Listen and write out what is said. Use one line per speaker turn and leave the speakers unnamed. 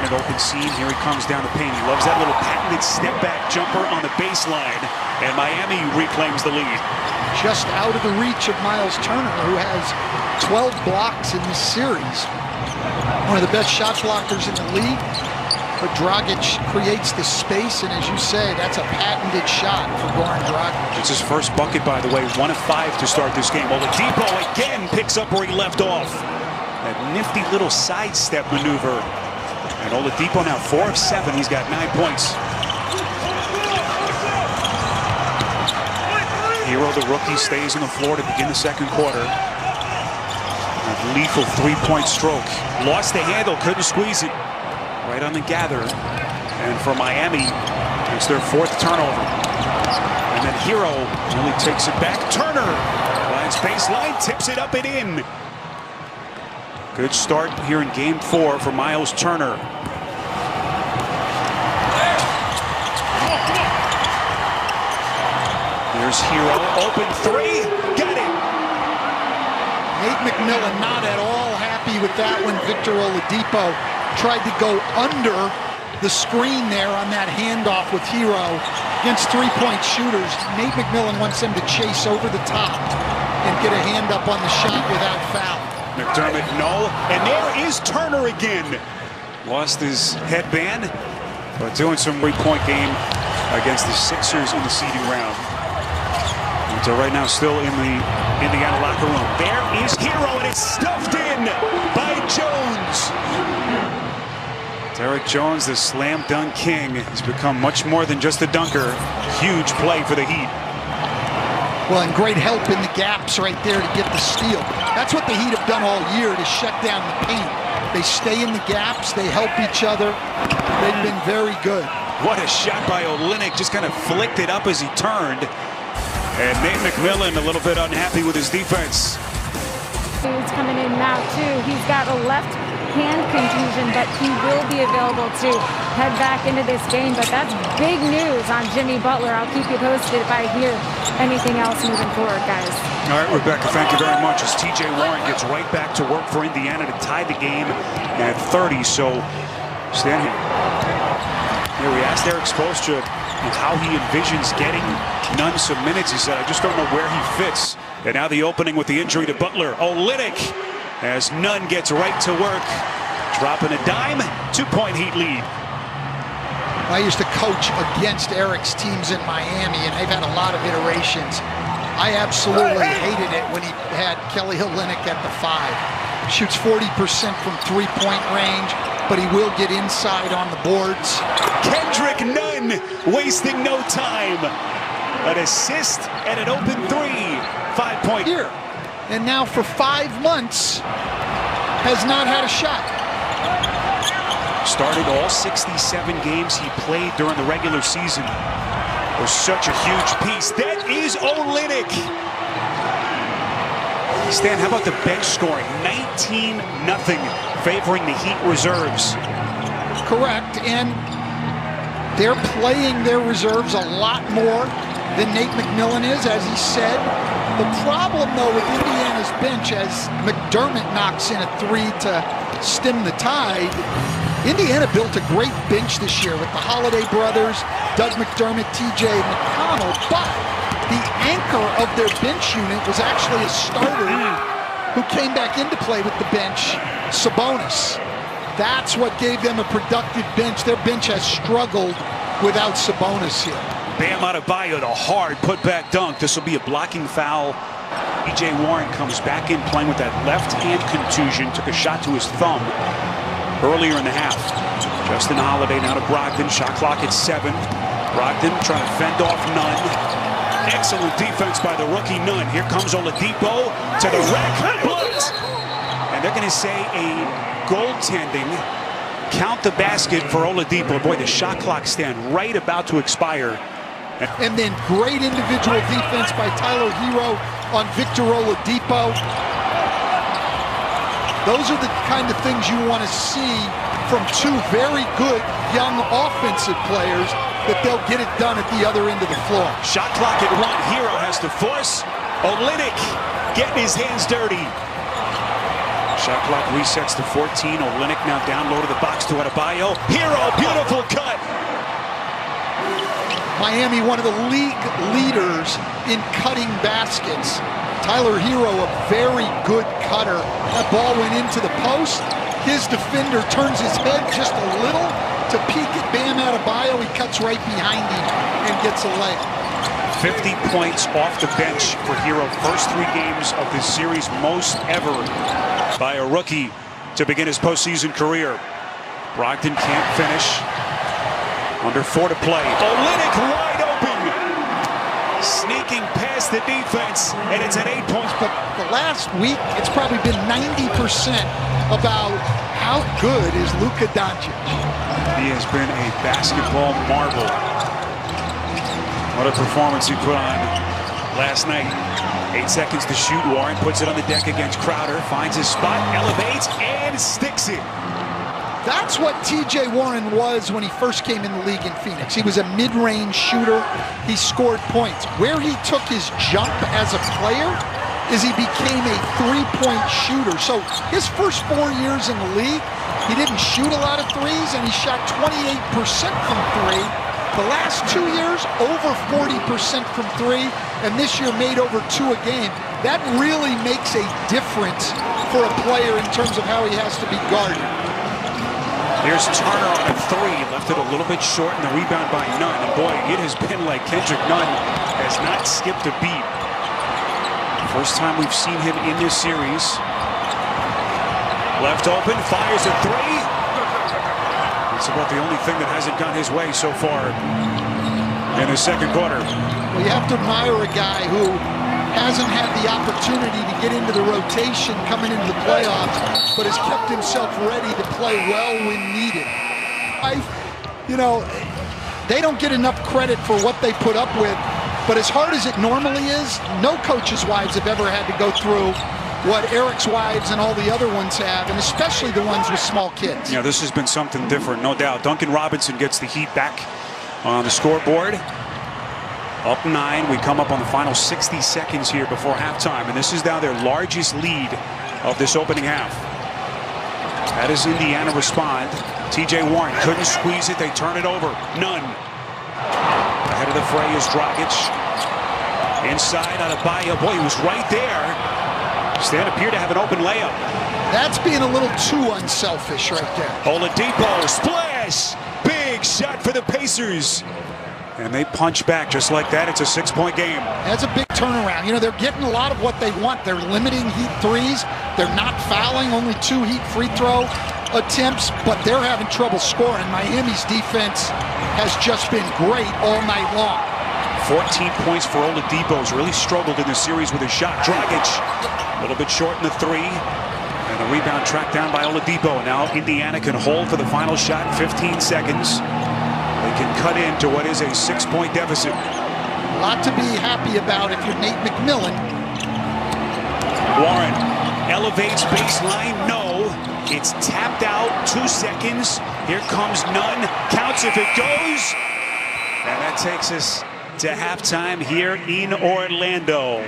an open seam. Here he comes down the paint. He loves that little patented step-back jumper on the baseline. And Miami reclaims the lead.
Just out of the reach of Myles Turner, who has 12 blocks in this series. One of the best shot blockers in the league. But Dragic creates the space, and as you say, that's a patented shot for Goran Dragic.
It's his first bucket, by the way, 1 of 5 to start this game. Oladipo again picks up where he left off. That nifty little sidestep maneuver. And Oladipo now 4 of 7. He's got 9 points. Hero, the rookie, stays on the floor to begin the second quarter. A lethal three-point stroke. Lost the handle, couldn't squeeze it. Right on the gather. And for Miami, it's their 4th turnover. And then Hero really takes it back. Turner lines baseline, tips it up and in. Good start here in game 4 for Myles Turner. Here's Hero, open 3, got it.
Nate McMillan not at all happy with that when Victor Oladipo tried to go under the screen there on that handoff with Hero against three-point shooters. Nate McMillan wants them to chase over the top and get a hand up on the shot without foul.
McDermott, no, and there is Turner again. Lost his headband, but doing some three-point game against the Sixers in the seeding round. So right now still in the Indiana locker room. There is Hero, and it's stuffed in by Jones. Derrick Jones, the slam dunk king, has become much more than just a dunker. Huge play for the Heat.
Well, and great help in the gaps right there to get the steal. That's what the Heat have done all year to shut down the paint. They stay in the gaps, they help each other. They've been very good.
What a shot by Olynyk, just kind of flicked it up as he turned. And Nate McMillan a little bit unhappy with his defense.
He's coming in now too. He's got a left hand contusion, but he will be available to head back into this game. But that's big news on Jimmy Butler. I'll keep you posted if I hear anything else moving forward, guys. All
right, Rebecca, thank you very much. As TJ Warren gets right back to work for Indiana to tie the game at 30. So, stand here. Here we asked Eric Spoelstra how he envisions getting Nunn some minutes. He said, I just don't know where he fits. And now the opening with the injury to Butler. Olynyk, as Nunn gets right to work. Dropping a dime, 2-point Heat lead.
I used to coach against Eric's teams in Miami, and they've had a lot of iterations. I absolutely hated it when he had Kelly Olynyk at the 5. Shoots 40% from three-point range, but he will get inside on the boards.
Kendrick Nunn wasting no time. An assist and an open 3. 5-point
here. And now for 5 months has not had a shot.
Started all 67 games he played during the regular season. Was such a huge piece. That is Olynyk. Stan, how about the bench scoring? 19-0 favoring the Heat reserves.
Correct, and they're playing their reserves a lot more than Nate McMillan is, as he said. The problem, though, with Indiana's bench, as McDermott knocks in a 3 to stem the tide, Indiana built a great bench this year with the Holiday brothers, Doug McDermott, TJ McConnell, but the anchor of their bench unit was actually a starter who came back into play with the bench, Sabonis. That's what gave them a productive bench. Their bench has struggled without Sabonis here.
Bam Adebayo, the hard putback dunk. This will be a blocking foul. TJ Warren comes back in playing with that left hand contusion. Took a shot to his thumb earlier in the half. Justin Holiday now to Brogdon. Shot clock at 7. Brogdon trying to fend off Nunn. Excellent defense by the rookie Nunn. Here comes Oladipo to the rack. Blocked. And they're going to say a goaltending. Count the basket for Oladipo. Boy, the shot clock stand right about to expire.
And then great individual defense by Tyler Hero on Victor Oladipo. Those are the kind of things you want to see from two very good young offensive players, that they'll get it done at the other end of the floor.
Shot clock at 1. Hero has to force. Olynyk getting his hands dirty. Shot clock resets to 14. Olynyk now down low to the box to Adebayo. Hero, beautiful cut.
Miami, one of the league leaders in cutting baskets. Tyler Hero, a very good cutter. That ball went into the post. His defender turns his head just a little to peek at Bam Adebayo. He cuts right behind him and gets a layup.
50 points off the bench for Hero. First 3 games of this series, most ever by a rookie to begin his postseason career. Brogdon can't finish. Under 4 to play. Olynyk wide open. Sneaking past the defense, and it's at 8 points.
But the last week, it's probably been 90% about how good is Luka Doncic.
He has been a basketball marvel. What a performance he put on last night. 8 seconds to shoot. Warren puts it on the deck against Crowder. Finds his spot, elevates, and sticks it.
That's what T.J. Warren was when he first came in the league in Phoenix. He was a mid-range shooter. He scored points. Where he took his jump as a player is he became a three-point shooter. So his first 4 years in the league, he didn't shoot a lot of threes, and he shot 28% from 3. The last 2 years, over 40% from 3, and this year made over 2 a game. That really makes a difference for a player in terms of how he has to be guarded.
Here's Turner on a 3, left it a little bit short, and the rebound by Nunn. And boy, it has been like Kendrick Nunn has not skipped a beat. First time we've seen him in this series. Left open, fires a 3. It's about the only thing that hasn't gone his way so far in the second quarter.
Well, you have to admire a guy who hasn't had the opportunity to get into the rotation coming into the playoffs, but has kept himself ready to play well when needed. You know, they don't get enough credit for what they put up with, but as hard as it normally is, no coaches' wives have ever had to go through what Eric's wives and all the other ones have, and especially the ones with small kids.
Yeah, this has been something different, no doubt. Duncan Robinson gets the Heat back on the scoreboard. Up 9, we come up on the final 60 seconds here before halftime, and this is now their largest lead of this opening half. How does Indiana respond? T.J. Warren couldn't squeeze it, they turn it over. Nunn. Ahead of the fray is Dragic. Inside, Adebayo. Boy, he was right there. Stan appeared to have an open layup.
That's being a little too unselfish right there.
Oladipo, splash! Big shot for the Pacers. And they punch back just like that. It's a 6-point game.
That's a big turnaround. You know, they're getting a lot of what they want. They're limiting Heat threes. They're not fouling, only 2 Heat free throw attempts, but they're having trouble scoring. Miami's defense has just been great all night long.
14 points for Oladipo. Has really struggled in this series with his shot. Dragic, a little bit short in the 3. And the rebound tracked down by Oladipo. Now Indiana can hold for the final shot in 15 seconds. They can cut into what is a 6-point deficit.
A lot to be happy about if you're Nate McMillan.
Warren elevates baseline. No. It's tapped out. 2 seconds. Here comes Nunn. Counts if it goes. And that takes us to halftime here in Orlando.